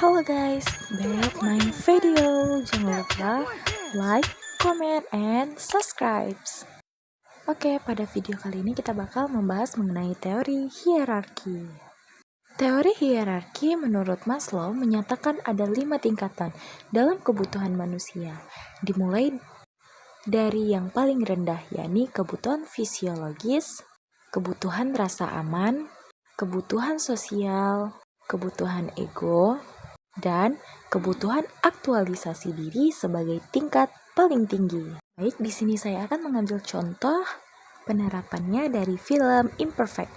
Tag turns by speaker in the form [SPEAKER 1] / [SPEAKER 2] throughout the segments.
[SPEAKER 1] Halo guys, back my video. Jangan lupa like, comment, and subscribe. Oke, pada video kali ini kita bakal membahas mengenai teori hierarki. Teori hierarki menurut Maslow menyatakan ada 5 tingkatan dalam kebutuhan manusia. Dimulai dari yang paling rendah, yakni kebutuhan fisiologis, kebutuhan rasa aman, kebutuhan sosial, kebutuhan ego, dan kebutuhan aktualisasi diri sebagai tingkat paling tinggi. Baik, di sini saya akan mengambil contoh penerapannya dari film Imperfect.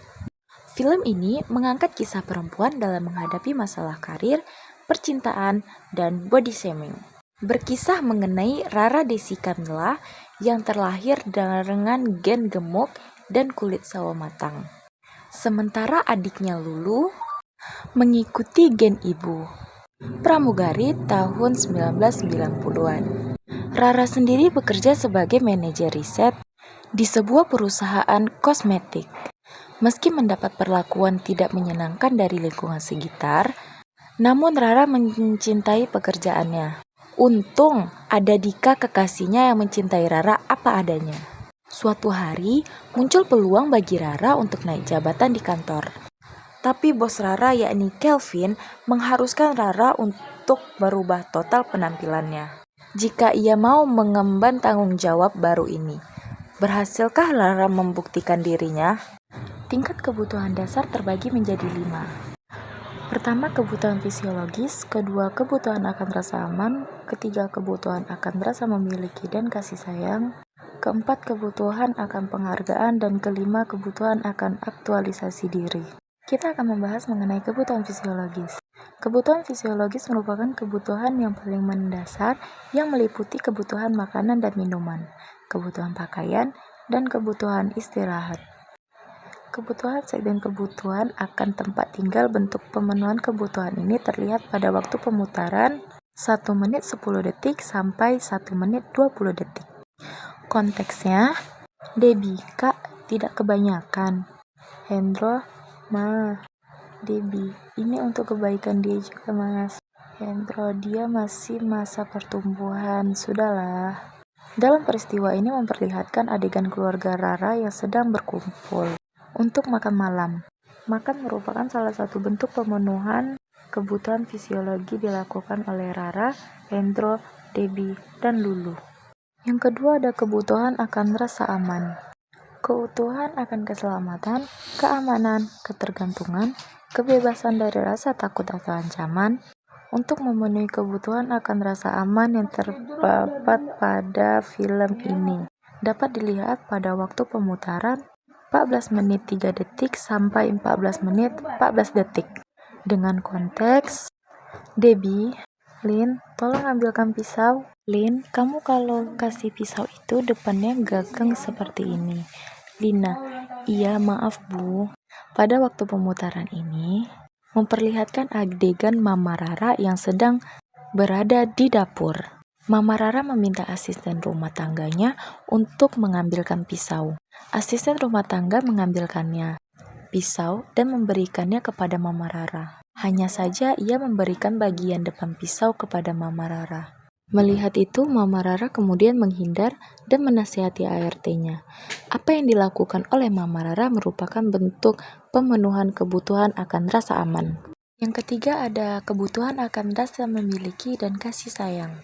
[SPEAKER 1] Film ini mengangkat kisah perempuan dalam menghadapi masalah karir, percintaan, dan body shaming. Berkisah mengenai Rara Desi Camilla yang terlahir dengan gen gemuk dan kulit sawo matang. Sementara adiknya Lulu mengikuti gen ibu. Pramugari tahun 1990-an. Rara sendiri bekerja sebagai manajer riset di sebuah perusahaan kosmetik. Meski mendapat perlakuan tidak menyenangkan dari lingkungan sekitar, namun Rara mencintai pekerjaannya. Untung ada Dika kekasihnya yang mencintai Rara apa adanya. Suatu hari muncul peluang bagi Rara untuk naik jabatan di kantor. Tapi bos Rara yakni Kelvin mengharuskan Rara untuk berubah total penampilannya jika ia mau mengemban tanggung jawab baru ini. Berhasilkah Rara membuktikan dirinya? Tingkat kebutuhan dasar terbagi menjadi 5. Pertama, kebutuhan fisiologis, kedua, kebutuhan akan rasa aman, ketiga, kebutuhan akan rasa memiliki dan kasih sayang, keempat, kebutuhan akan penghargaan, dan kelima, kebutuhan akan aktualisasi diri. Kita akan membahas mengenai kebutuhan fisiologis. Kebutuhan fisiologis merupakan kebutuhan yang paling mendasar yang meliputi kebutuhan makanan dan minuman, kebutuhan pakaian, dan kebutuhan istirahat. Kebutuhan seks dan kebutuhan akan tempat tinggal. Bentuk pemenuhan kebutuhan ini terlihat pada waktu pemutaran 1 menit 10 detik sampai 1 menit 20 detik. Konteksnya, Debbie, Kak, tidak kebanyakan. Hendro, Ma, Debbie, ini untuk kebaikan dia juga, Mas. Hendro, dia masih masa pertumbuhan, sudahlah. Dalam peristiwa ini memperlihatkan adegan keluarga Rara yang sedang berkumpul untuk makan malam. Makan merupakan salah satu bentuk pemenuhan kebutuhan fisiologi dilakukan oleh Rara, Hendro, Debbie, dan Lulu. Yang kedua ada kebutuhan akan rasa aman. Keutuhan akan keselamatan, keamanan, ketergantungan, kebebasan dari rasa takut atau ancaman. Untuk memenuhi kebutuhan akan rasa aman yang terdapat pada film ini dapat dilihat pada waktu pemutaran 14 menit 3 detik sampai 14 menit 14 detik. Dengan konteks, Debbie, Lin, tolong ambilkan pisau. Lin, kamu kalau kasih pisau itu depannya gagang seperti ini. Lina, iya maaf Bu. Pada waktu pemutaran ini, memperlihatkan adegan Mama Rara yang sedang berada di dapur. Mama Rara meminta asisten rumah tangganya untuk mengambilkan pisau. Asisten rumah tangga mengambilkannya pisau dan memberikannya kepada Mama Rara. Hanya saja ia memberikan bagian depan pisau kepada Mama Rara. Melihat itu, Mama Rara kemudian menghindar dan menasihati ART-nya. Apa yang dilakukan oleh Mama Rara merupakan bentuk pemenuhan kebutuhan akan rasa aman. Yang ketiga ada kebutuhan akan rasa memiliki dan kasih sayang.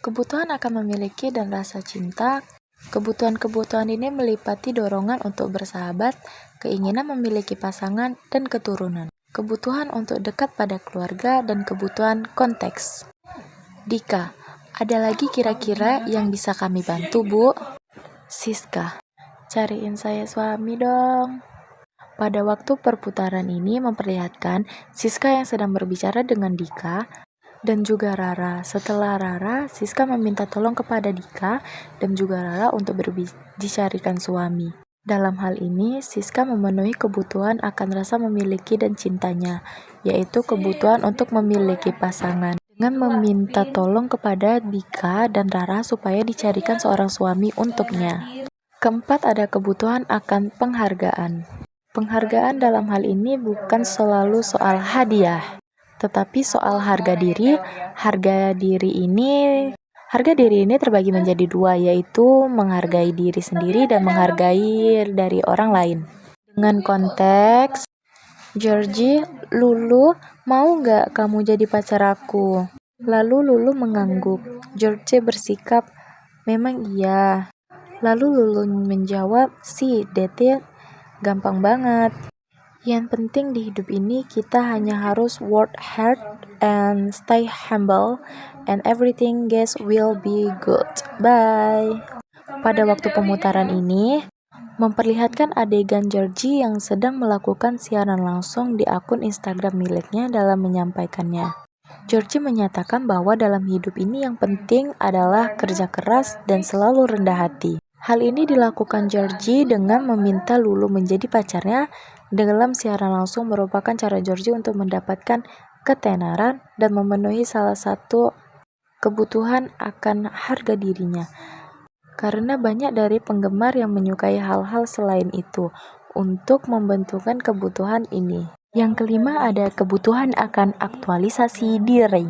[SPEAKER 1] Kebutuhan akan memiliki dan rasa cinta. Kebutuhan-kebutuhan ini meliputi dorongan untuk bersahabat, keinginan memiliki pasangan, dan keturunan. Kebutuhan untuk dekat pada keluarga dan kebutuhan konteks. Dika, ada lagi kira-kira yang bisa kami bantu, Bu? Siska, cariin saya suami dong. Pada waktu perputaran ini memperlihatkan Siska yang sedang berbicara dengan Dika dan juga Rara. Setelah Rara, Siska meminta tolong kepada Dika dan juga Rara untuk dicarikan suami. Dalam hal ini, Siska memenuhi kebutuhan akan rasa memiliki dan cintanya, yaitu kebutuhan untuk memiliki pasangan, dengan meminta tolong kepada Dika dan Rara supaya dicarikan seorang suami untuknya. Keempat ada kebutuhan akan penghargaan. Penghargaan dalam hal ini bukan selalu soal hadiah. Tetapi soal harga diri ini terbagi menjadi dua, yaitu menghargai diri sendiri dan menghargai dari orang lain. Dengan konteks, Georgie, Lulu, mau nggak kamu jadi pacar aku? Lalu Lulu mengangguk. Georgie bersikap, memang iya. Lalu Lulu menjawab, that's it. Gampang banget. Yang penting di hidup ini kita hanya harus work hard and stay humble and everything guys will be good. Bye. Pada waktu pemutaran ini memperlihatkan adegan Georgie yang sedang melakukan siaran langsung di akun Instagram miliknya dalam menyampaikannya. Georgie menyatakan bahwa dalam hidup ini yang penting adalah kerja keras dan selalu rendah hati. Hal ini dilakukan Georgie dengan meminta Lulu menjadi pacarnya dalam siaran langsung merupakan cara Georgie untuk mendapatkan ketenaran dan memenuhi salah satu kebutuhan akan harga dirinya. Karena banyak dari penggemar yang menyukai hal-hal selain itu untuk membentukkan kebutuhan ini. Yang kelima ada kebutuhan akan aktualisasi diri.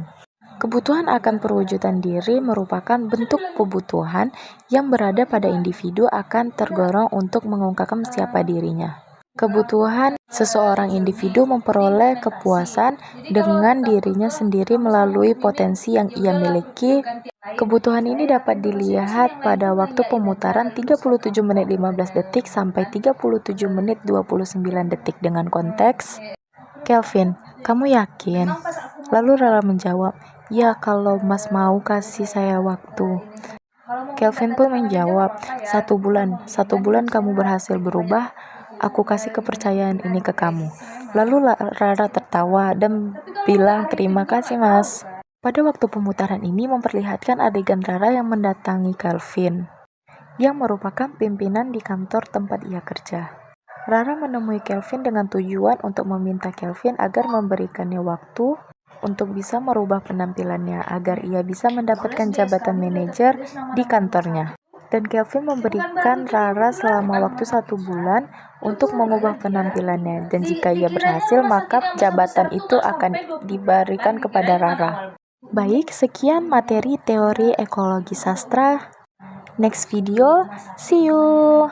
[SPEAKER 1] Kebutuhan akan perwujudan diri merupakan bentuk kebutuhan yang berada pada individu akan tergolong untuk mengungkapkan siapa dirinya. Kebutuhan seseorang individu memperoleh kepuasan dengan dirinya sendiri melalui potensi yang ia miliki. Kebutuhan ini dapat dilihat pada waktu pemutaran 37 menit 15 detik sampai 37 menit 29 detik dengan konteks, Kelvin, kamu yakin? Lalu Rara menjawab, ya kalau Mas mau kasih saya waktu. Kelvin pun menjawab, 1 bulan. 1 bulan kamu berhasil berubah, aku kasih kepercayaan ini ke kamu. Lalu Rara tertawa dan bilang, terima kasih Mas. Pada waktu pemutaran ini memperlihatkan adegan Rara yang mendatangi Kelvin, yang merupakan pimpinan di kantor tempat ia kerja. Rara menemui Kelvin dengan tujuan untuk meminta Kelvin agar memberikannya waktu untuk bisa merubah penampilannya agar ia bisa mendapatkan jabatan manajer di kantornya. Dan Kelvin memberikan Rara selama waktu 1 bulan untuk mengubah penampilannya. Dan jika ia berhasil, maka jabatan itu akan diberikan kepada Rara. Baik, sekian materi teori ekologi sastra. Next video, see you!